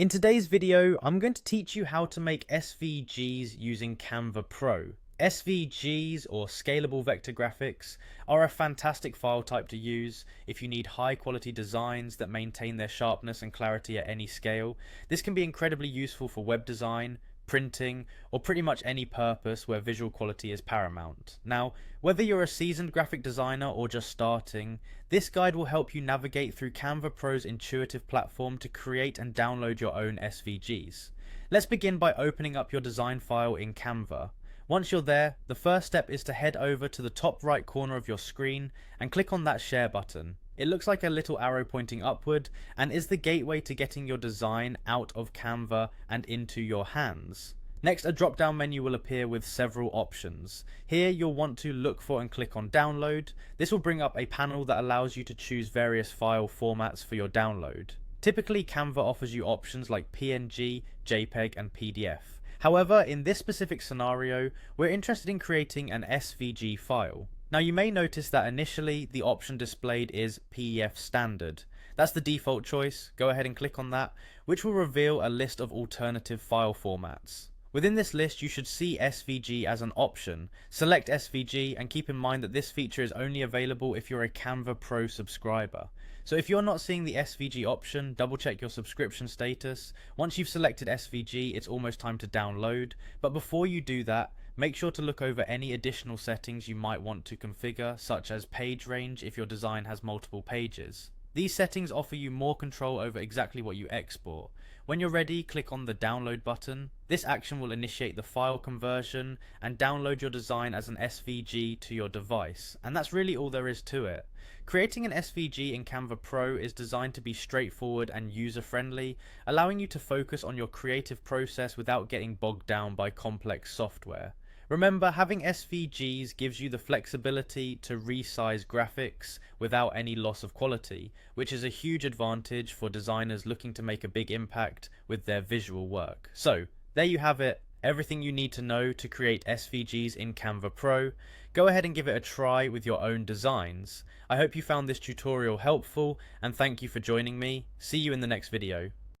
In today's video, I'm going to teach you how to make SVGs using Canva Pro. SVGs, or Scalable Vector Graphics, are a fantastic file type to use if you need high quality designs that maintain their sharpness and clarity at any scale. This can be incredibly useful for web design, printing, or pretty much any purpose where visual quality is paramount. Now, whether you're a seasoned graphic designer or just starting, this guide will help you navigate through Canva Pro's intuitive platform to create and download your own SVGs. Let's begin by opening up your design file in Canva. Once you're there, the first step is to head over to the top right corner of your screen and click on that share button. It looks like a little arrow pointing upward and is the gateway to getting your design out of Canva and into your hands. Next, a drop down menu will appear with several options. Here you'll want to look for and click on download. This will bring up a panel that allows you to choose various file formats for your download. Typically, Canva offers you options like PNG, JPEG and PDF. However, in this specific scenario, we're interested in creating an SVG file. Now you may notice that initially the option displayed is PDF standard. That's the default choice. Go ahead and click on that, which will reveal a list of alternative file formats. Within this list you should see SVG as an option. Select SVG and keep in mind that this feature is only available if you're a Canva Pro subscriber. So if you're not seeing the SVG option, double check your subscription status. Once you've selected SVG, it's almost time to download. But before you do that, make sure to look over any additional settings you might want to configure, such as page range if your design has multiple pages. These settings offer you more control over exactly what you export. When you're ready, click on the download button. This action will initiate the file conversion and download your design as an SVG to your device. And that's really all there is to it. Creating an SVG in Canva Pro is designed to be straightforward and user-friendly, allowing you to focus on your creative process without getting bogged down by complex software. Remember, having SVGs gives you the flexibility to resize graphics without any loss of quality, which is a huge advantage for designers looking to make a big impact with their visual work. So, there you have it, everything you need to know to create SVGs in Canva Pro. Go ahead and give it a try with your own designs. I hope you found this tutorial helpful, and thank you for joining me. See you in the next video.